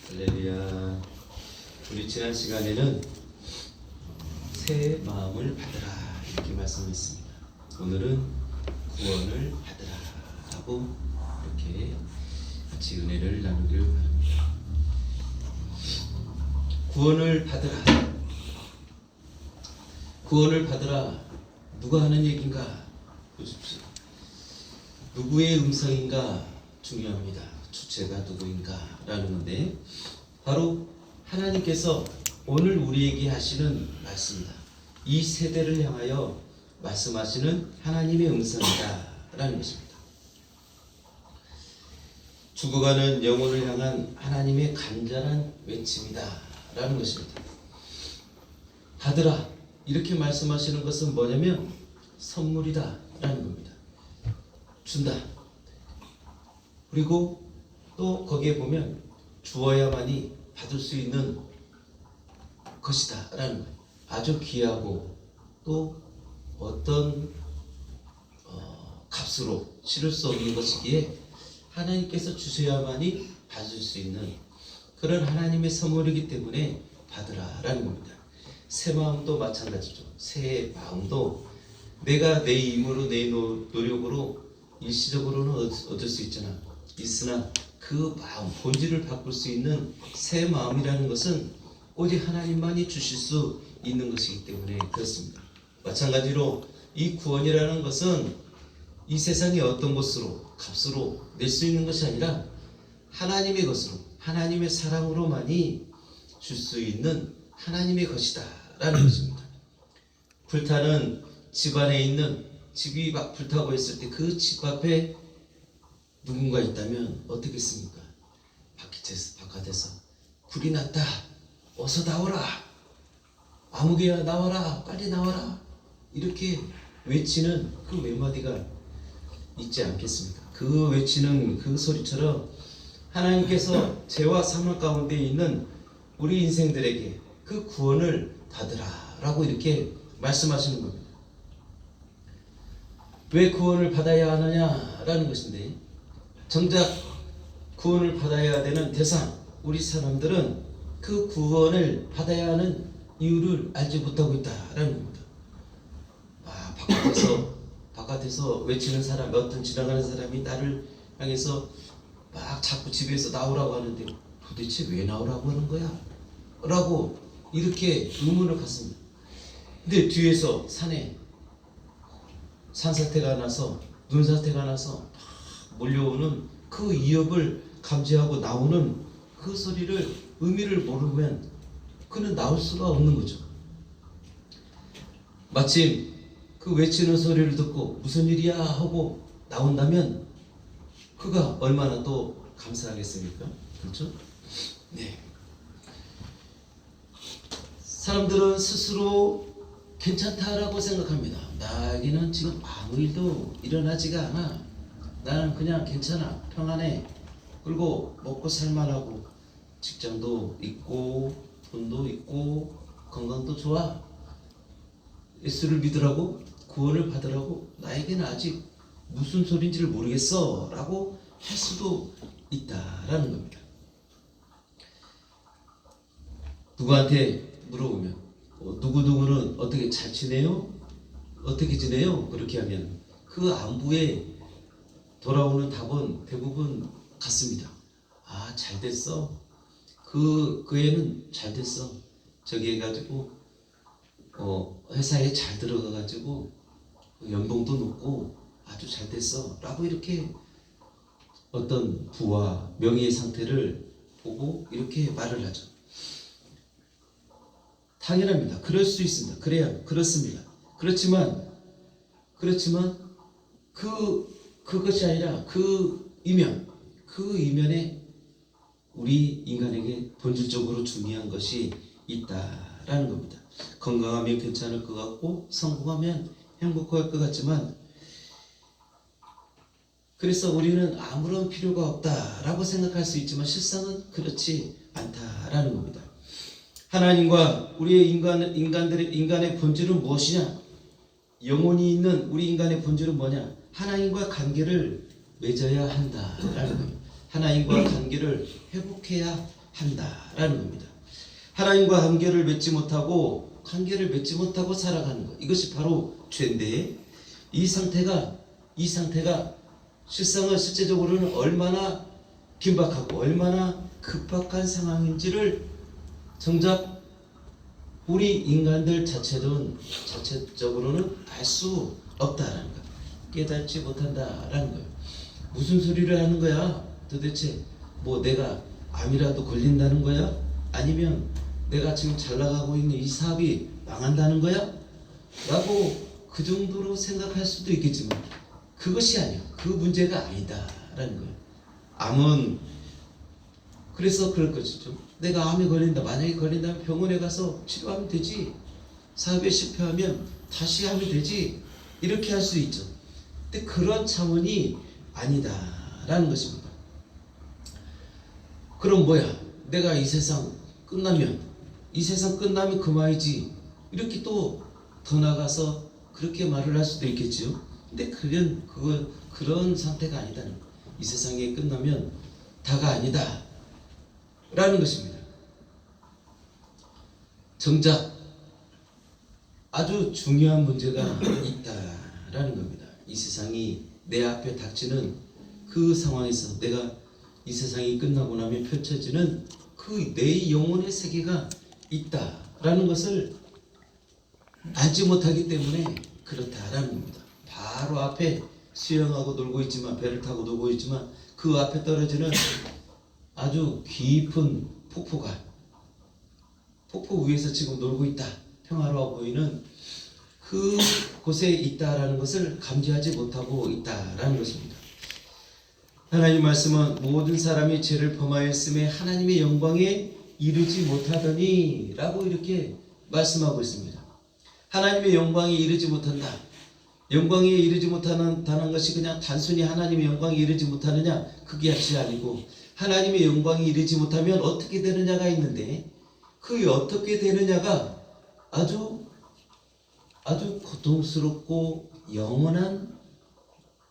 할렐루야. 우리 지난 시간에는 새 마음을 받으라 이렇게 말씀했습니다. 오늘은 구원을 받으라 라고 이렇게 같이 은혜를 나누길 바랍니다. 구원을 받으라. 구원을 받으라. 누가 하는 얘기인가? 보십시오. 누구의 음성인가 중요합니다. 주체가 누구인가 라는 건데, 바로 하나님께서 오늘 우리에게 하시는 말씀이다. 이 세대를 향하여 말씀하시는 하나님의 음성이다 라는 것입니다. 죽어가는 영혼을 향한 하나님의 간절한 외침이다 라는 것입니다. 받으라 이렇게 말씀하시는 것은 뭐냐면 선물이다 라는 겁니다. 준다. 그리고 또 거기에 보면 주어야만이 받을 수 있는 것이다 라는 거예요. 아주 귀하고 또 어떤 값으로 치를 수 없는 것이기에 하나님께서 주셔야만이 받을 수 있는 그런 하나님의 선물이기 때문에 받으라 라는 겁니다. 새 마음도 마찬가지죠. 새 마음도 내가 내 힘으로 내 노력으로 일시적으로는 얻을 수 있잖아. 있으나 그 마음 본질을 바꿀 수 있는 새 마음이라는 것은 오직 하나님만이 주실 수 있는 것이기 때문에 그렇습니다. 마찬가지로 이 구원이라는 것은 이 세상의 어떤 것으로 값으로 낼 수 있는 것이 아니라 하나님의 것으로 하나님의 사랑으로만이 줄 수 있는 하나님의 것이다 라는 것입니다. 불타는 집 안에 있는 집이 막 불타고 있을 때 그 집 앞에 누군가 있다면 어떻겠습니까? 바깥에서 불이 났다. 어서 나오라. 아무개야 나와라. 빨리 나와라. 이렇게 외치는 그 몇 마디가 있지 않겠습니까? 그 외치는 그 소리처럼 하나님께서 죄와 사망 가운데 있는 우리 인생들에게 그 구원을 받으라 라고 이렇게 말씀하시는 겁니다. 왜 구원을 받아야 하느냐라는 것인데, 정작 구원을 받아야 되는 대상, 우리 사람들은 그 구원을 받아야 하는 이유를 알지 못하고 있다라는 겁니다. 바깥에서 외치는 사람, 어떤 지나가는 사람이 나를 향해서 막 자꾸 집에서 나오라고 하는데 도대체 왜 나오라고 하는 거야? 라고 이렇게 의문을 갖습니다. 근데 뒤에서 산에 산사태가 나서 눈사태가 나서 몰려오는 그 위협을 감지하고 나오는 그 소리를 의미를 모르면 그는 나올 수가 없는 거죠. 마침 그 외치는 소리를 듣고 무슨 일이야 하고 나온다면 그가 얼마나 또 감사하겠습니까? 그렇죠? 네. 사람들은 스스로 괜찮다라고 생각합니다. 나에게는 지금 아무 일도 일어나지가 않아. 나는 그냥 괜찮아. 평안해. 그리고 먹고 살만하고 직장도 있고 돈도 있고 건강도 좋아. 예수를 믿으라고 구원을 받으라고 나에게는 아직 무슨 소리인지를 모르겠어 라고 할 수도 있다라는 겁니다. 누구한테 물어보면 누구누구는 어떻게 잘 지내요? 어떻게 지내요? 그렇게 하면 그 안부에 돌아오는 답은 대부분 같습니다. 잘 됐어. 그 애는 잘 됐어. 저기 해가지고 회사에 잘 들어가가지고 연봉도 높고 아주 잘 됐어 라고 이렇게 어떤 부와 명예의 상태를 보고 이렇게 말을 하죠. 당연합니다. 그럴 수 있습니다. 그렇습니다. 그렇지만 그것이 아니라 그 이면에 우리 인간에게 본질적으로 중요한 것이 있다라는 겁니다. 건강하면 괜찮을 것 같고 성공하면 행복할 것 같지만, 그래서 우리는 아무런 필요가 없다라고 생각할 수 있지만 실상은 그렇지 않다라는 겁니다. 하나님과 우리의 인간의 본질은 무엇이냐? 영혼이 있는 우리 인간의 본질은 뭐냐? 하나님과 관계를 맺어야 한다라는 거예요. 하나님과 관계를 회복해야 한다라는 겁니다. 하나님과 관계를 맺지 못하고 살아가는 것, 이것이 바로 죄인데, 이 상태가 실제적으로는 얼마나 긴박하고 얼마나 급박한 상황인지를 정작 우리 인간들 자체적으로는 알 수 없다라는 것, 깨닫지 못한다라는 거예요. 무슨 소리를 하는 거야? 도대체 뭐 내가 암이라도 걸린다는 거야? 아니면 내가 지금 잘 나가고 있는 이 사업이 망한다는 거야? 라고 그 정도로 생각할 수도 있겠지만 그것이 아니야. 그 문제가 아니다라는 거예요. 암은 그래서 그럴 것이죠. 내가 암에 걸린다. 만약에 걸린다면 병원에 가서 치료하면 되지. 사업에 실패하면 다시 하면 되지. 이렇게 할 수 있죠. 근데 그런 차원이 아니다라는 것입니다. 그럼 뭐야? 내가 이 세상 끝나면 그만이지. 이렇게 또 더 나가서 그렇게 말을 할 수도 있겠죠. 근데 그런 상태가 아니다는 거예요. 이 세상에 끝나면 다가 아니다 라는 것입니다. 정작 아주 중요한 문제가 있다라는 겁니다. 이 세상이 내 앞에 닥치는 그 상황에서 내가 이 세상이 끝나고 나면 펼쳐지는 그 내 영혼의 세계가 있다라는 것을 알지 못하기 때문에 그렇다라는 겁니다. 바로 앞에 수영하고 놀고 있지만, 배를 타고 놀고 있지만 그 앞에 떨어지는 아주 깊은 폭포 위에서 지금 놀고 있다, 평화로워 보이는 그곳에 있다라는 것을 감지하지 못하고 있다라는 것입니다. 하나님 말씀은 모든 사람이 죄를 범하였음에 하나님의 영광에 이르지 못하더니 라고 이렇게 말씀하고 있습니다. 하나님의 영광에 이르지 못한다. 영광에 이르지 못한다는 것이 그냥 단순히 하나님의 영광에 이르지 못하느냐, 그게 아니고 하나님의 영광에 이르지 못하면 어떻게 되느냐가 있는데, 그 어떻게 되느냐가 아주 고통스럽고 영원한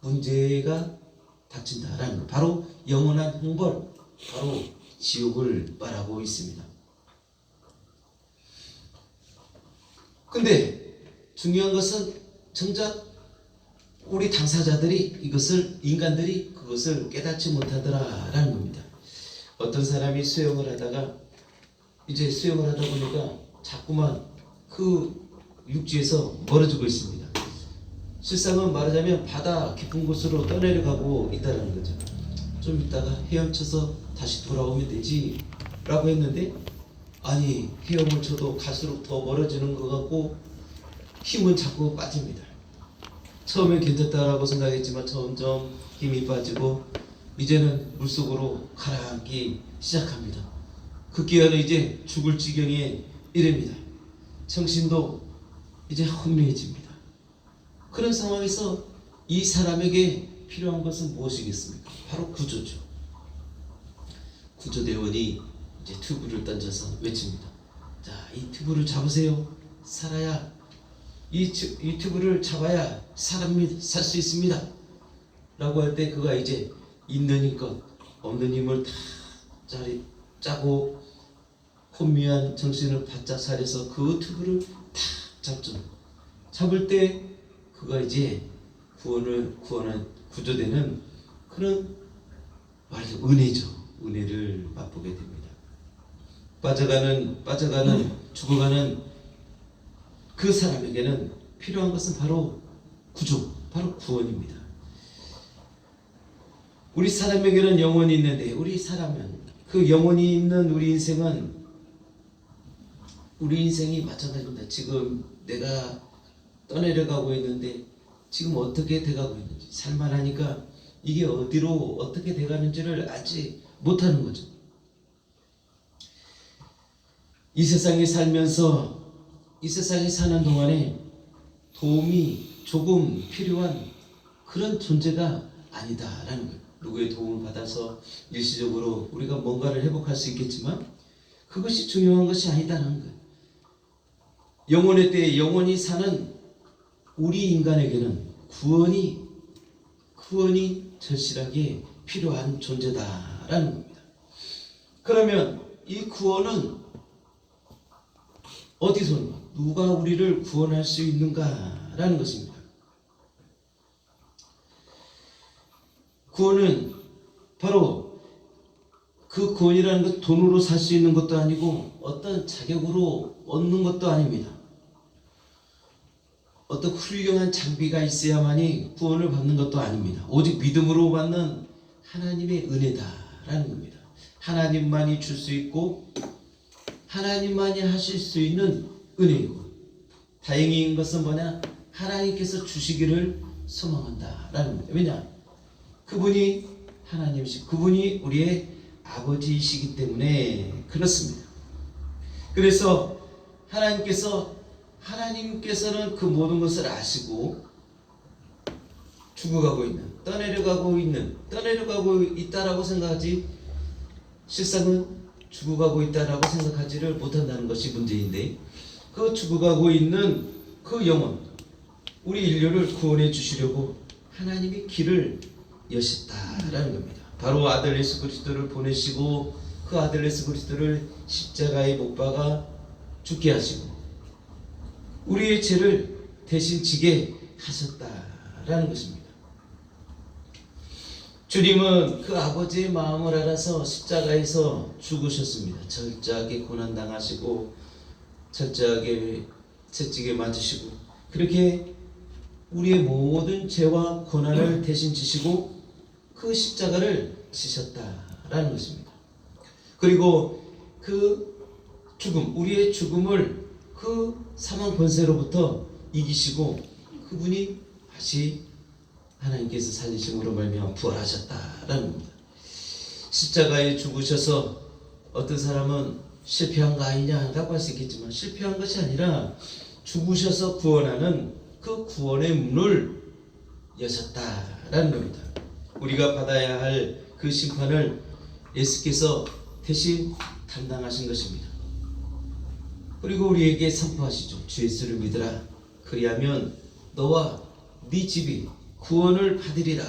문제가 닥친다라는 것, 바로 영원한 형벌, 바로 지옥을 말하고 있습니다. 근데 중요한 것은 정작 우리 당사자들이 인간들이 그것을 깨닫지 못하더라라는 겁니다. 어떤 사람이 수영을 하다 보니까 자꾸만 그 육지에서 멀어지고 있습니다. 실상은 말하자면 바다 깊은 곳으로 떠내려가고 있다는 거죠. 좀 있다가 헤엄쳐서 다시 돌아오면 되지 라고 했는데, 아니, 헤엄을 쳐도 갈수록 더 멀어지는 것 같고 힘은 자꾸 빠집니다. 처음엔 괜찮다라고 생각했지만 점점 힘이 빠지고 이제는 물속으로 가라앉기 시작합니다. 급기야는 이제 죽을 지경에 이릅니다. 정신도 이제 혼미해집니다. 그런 상황에서 이 사람에게 필요한 것은 무엇이겠습니까? 바로 구조죠. 구조대원이 이제 튜브를 던져서 외칩니다. 자, 이 튜브를 잡으세요. 살아야, 이 튜브를 잡아야 사람이 살 수 있습니다. 라고 할 때 그가 이제 있는 힘껏 없는 힘을 다 짜고 혼미한 정신을 바짝 차려서 그 튜브를 탁 잡죠. 잡을 때 그가 이제 구조되는 그런 말하자면 은혜죠. 은혜를 맛보게 됩니다. 죽어가는 그 사람에게는 필요한 것은 바로 구조, 바로 구원입니다. 우리 사람에게는 영혼이 있는데, 그 영혼이 있는 우리 인생이 마찬가지입니다. 지금 내가 떠내려가고 있는데 지금 어떻게 돼가고 있는지, 살만하니까 이게 어디로 어떻게 돼가는지를 알지 못하는 거죠. 이 세상에 사는 동안에 도움이 조금 필요한 그런 존재가 아니다라는 거예요. 누구의 도움을 받아서 일시적으로 우리가 뭔가를 회복할 수 있겠지만 그것이 중요한 것이 아니다라는 거예요. 영원의 때에 영원히 사는 우리 인간에게는 구원이 절실하게 필요한 존재다라는 겁니다. 그러면 이 구원은 어디서 누가 우리를 구원할 수 있는가라는 것입니다. 구원은 바로 그 구원이라는 것 돈으로 살 수 있는 것도 아니고 어떤 자격으로 얻는 것도 아닙니다. 어떤 훌륭한 장비가 있어야만이 구원을 받는 것도 아닙니다. 오직 믿음으로 받는 하나님의 은혜다라는 겁니다. 하나님만이 줄 수 있고 하나님만이 하실 수 있는 은혜이고 다행인 것은 뭐냐? 하나님께서 주시기를 소망한다라는 겁니다. 왜냐? 그분이 하나님이시고 그분이 우리의 아버지이시기 때문에 그렇습니다. 그래서 하나님께서는 그 모든 것을 아시고 죽어가고 있는, 떠내려가고 있다라고 생각하지 실상은 죽어가고 있다라고 생각하지를 못한다는 것이 문제인데 그 죽어가고 있는 그 영혼, 우리 인류를 구원해 주시려고 하나님이 길을 여셨다라는 겁니다. 바로 아들 예수 그리스도를 보내시고 그 아들 예수 그리스도를 십자가에 못 박아 죽게 하시고 우리의 죄를 대신 지게 하셨다라는 것입니다. 주님은 그 아버지의 마음을 알아서 십자가에서 죽으셨습니다. 철저하게 고난당하시고 철저하게 채찍에 맞으시고 그렇게 우리의 모든 죄와 고난을 대신 지시고 그 십자가를 지셨다라는 것입니다. 그리고 그 죽음, 우리의 죽음을 그 사망 권세로부터 이기시고 그분이 다시 하나님께서 살리심으로 말미암아 부활하셨다라는 겁니다. 십자가에 죽으셔서 어떤 사람은 실패한 거 아니냐라고 할 수 있겠지만 실패한 것이 아니라 죽으셔서 구원하는 그 구원의 문을 여셨다라는 겁니다. 우리가 받아야 할 그 심판을 예수께서 대신 담당하신 것입니다. 그리고 우리에게 선포하시죠. 주 예수를 믿으라. 그리하면 너와 네 집이 구원을 받으리라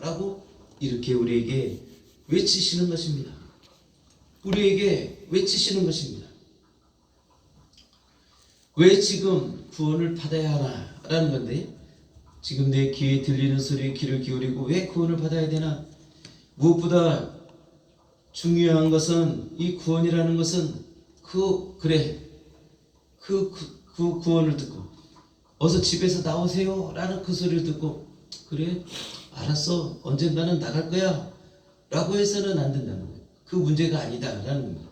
라고 이렇게 우리에게 외치시는 것입니다. 우리에게 외치시는 것입니다. 왜 지금 구원을 받아야 하나 라는 건데 지금 내 귀에 들리는 소리에 귀를 기울이고 왜 구원을 받아야 되나? 무엇보다 중요한 것은 이 구원이라는 것은 그 구원을 듣고 어서 집에서 나오세요 라는 그 소리를 듣고 그래 알았어 언젠가는 나갈 거야 라고 해서는 안 된다는 거예요. 그 문제가 아니다 라는 겁니다.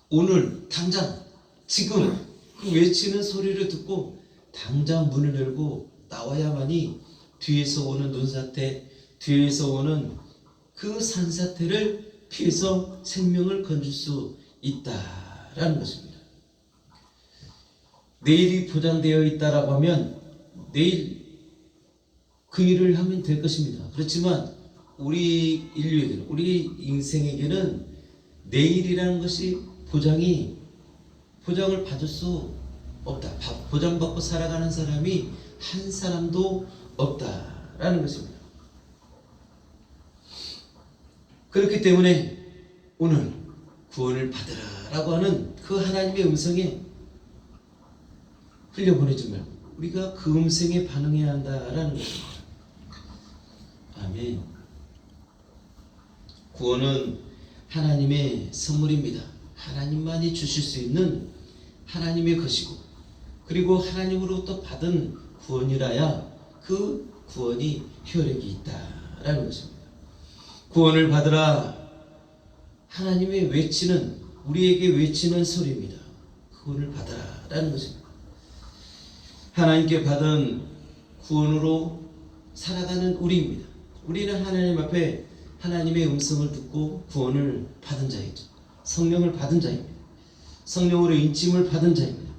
오늘 당장 지금 그 외치는 소리를 듣고 당장 문을 열고 나와야만이 뒤에서 오는 눈사태, 뒤에서 오는 그 산사태를 피해서 생명을 건질 수 있다라는 것입니다. 내일이 보장되어 있다라고 하면 내일 그 일을 하면 될 것입니다. 그렇지만 우리 인류에게는, 우리 인생에게는 내일이라는 것이 보장을 받을 수 없다. 보장받고 살아가는 사람이 한 사람도 없다라는 것입니다. 그렇기 때문에 오늘 구원을 받으라라고 하는 그 하나님의 음성에 흘려보내지 말고 우리가 그 음성에 반응해야 한다라는 것입니다. 아멘. 구원은 하나님의 선물입니다. 하나님만이 주실 수 있는 하나님의 것이고 그리고 하나님으로부터 받은 구원이라야 그 구원이 효력이 있다라는 것입니다. 구원을 받으라 하나님의 우리에게 외치는 소리입니다. 구원을 받으라라는 것입니다. 하나님께 받은 구원으로 살아가는 우리입니다. 우리는 하나님 앞에 하나님의 음성을 듣고 구원을 받은 자이죠. 성령을 받은 자입니다. 성령으로 인침을 받은 자입니다.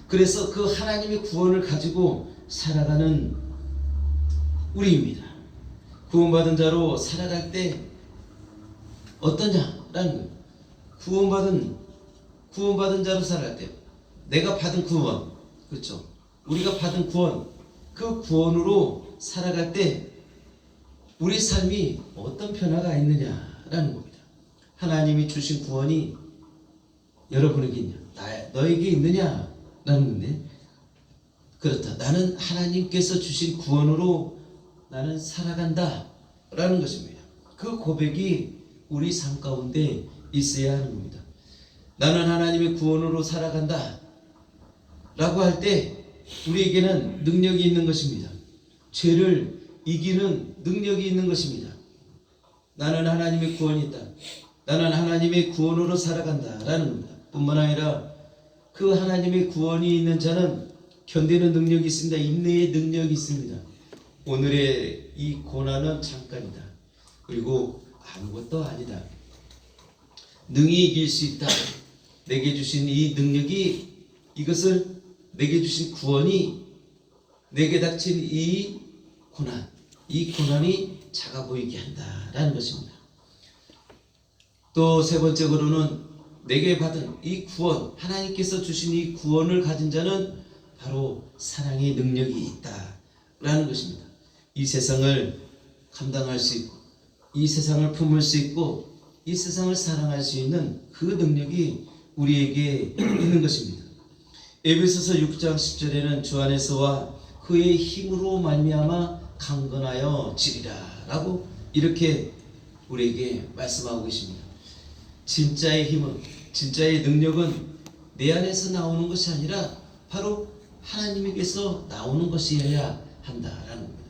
그래서 그 하나님의 구원을 가지고 살아가는 우리입니다. 구원받은 자로 살아갈 때 어떠냐라는 거예요. 구원받은 자로 살아갈 때 내가 받은 구원, 그렇죠? 우리가 받은 구원, 그 구원으로 살아갈 때 우리 삶이 어떤 변화가 있느냐라는 겁니다. 하나님이 주신 구원이 여러분에게 있냐? 너에게 있느냐라는 건데, 그렇다. 나는 하나님께서 주신 구원으로 나는 살아간다 라는 것입니다. 그 고백이 우리 삶 가운데 있어야 하는 겁니다. 나는 하나님의 구원으로 살아간다 라고 할 때 우리에게는 능력이 있는 것입니다. 죄를 이기는 능력이 있는 것입니다. 나는 하나님의 구원이 있다. 나는 하나님의 구원으로 살아간다 라는 겁니다. 뿐만 아니라 그 하나님의 구원이 있는 자는 견디는 능력이 있습니다. 인내의 능력이 있습니다. 오늘의 이 고난은 잠깐이다. 그리고 아무것도 아니다. 능히 이길 수 있다. 내게 주신 이 능력이, 이것을 내게 주신 구원이, 내게 닥친 이 고난이 작아 보이게 한다라는 것입니다. 또 세 번째로는 내게 받은 이 구원, 하나님께서 주신 이 구원을 가진 자는 바로 사랑의 능력이 있다라는 것입니다. 이 세상을 감당할 수 있고, 이 세상을 품을 수 있고, 이 세상을 사랑할 수 있는 그 능력이 우리에게 있는 것입니다. 에베소서 6장 10절에는 주 안에서와 그의 힘으로 말미암아 강건하여 지리라 라고 이렇게 우리에게 말씀하고 계십니다. 진짜의 힘은, 진짜의 능력은 내 안에서 나오는 것이 아니라 바로 하나님에게서 나오는 것이어야 한다라는 겁니다.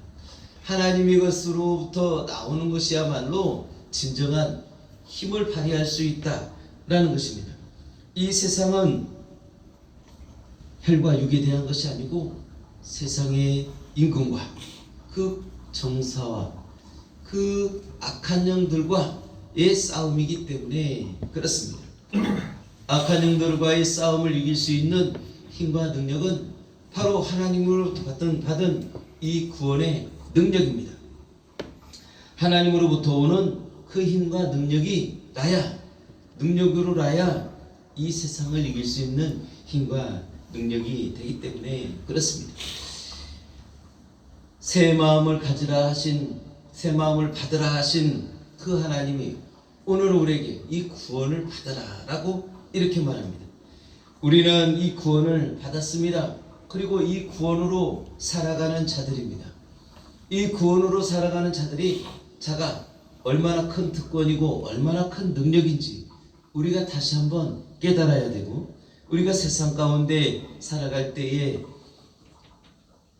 하나님의 것으로부터 나오는 것이야말로 진정한 힘을 발휘할 수 있다라는 것입니다. 이 세상은 혈과 육에 대한 것이 아니고 세상의 임금과 그 정사와 그 악한 영들과의 싸움이기 때문에 그렇습니다. 악한 영들과의 싸움을 이길 수 있는 힘과 능력은 바로 하나님으로부터 받은 이 구원의 능력입니다. 하나님으로부터 오는 그 힘과 능력으로 나야 이 세상을 이길 수 있는 힘과 능력이 되기 때문에 그렇습니다. 새 마음을 받으라 하신 그 하나님이 오늘 우리에게 이 구원을 받으라 라고 이렇게 말합니다. 우리는 이 구원을 받았습니다. 그리고 이 구원으로 살아가는 자들입니다. 이 구원으로 살아가는 자가 얼마나 큰 특권이고 얼마나 큰 능력인지 우리가 다시 한번 깨달아야 되고, 우리가 세상 가운데 살아갈 때에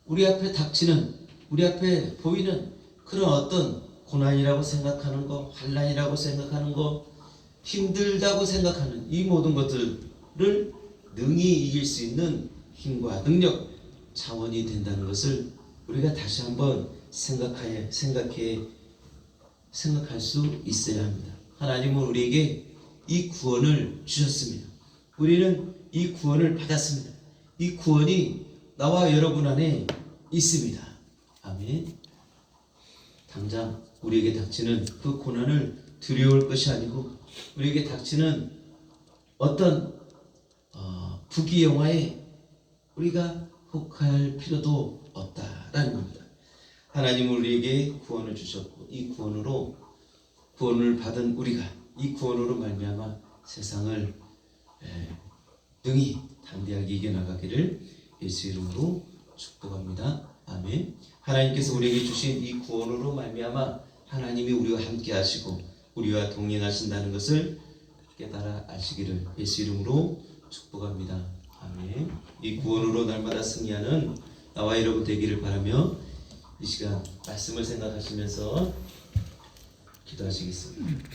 우리 앞에 보이는 그런 어떤 고난이라고 생각하는 거, 환난이라고 생각하는 거, 힘들다고 생각하는 이 모든 것들을 능히 이길 수 있는 힘과 능력, 자원이 된다는 것을 우리가 다시 한번 생각할 수 있어야 합니다. 하나님은 우리에게 이 구원을 주셨습니다. 우리는 이 구원을 받았습니다. 이 구원이 나와 여러분 안에 있습니다. 아멘. 당장 우리에게 닥치는 그 고난을 두려울 것이 아니고, 우리에게 닥치는 어떤 부귀영화에 우리가 혹할 필요도 없다라는 겁니다. 하나님은 우리에게 구원을 주셨고, 이 구원을 받은 우리가 이 구원으로 말미암아 세상을 능히 담대하게 이겨나가기를 예수 이름으로 축복합니다. 아멘. 하나님께서 우리에게 주신 이 구원으로 말미암아 하나님이 우리와 함께 하시고 우리와 동행하신다는 것을 깨달아 아시기를 예수 이름으로 축복합니다. 아멘. 이 구원으로 날마다 승리하는 나와 여러분 되기를 바라며 이 시간 말씀을 생각하시면서 기도하시겠습니다.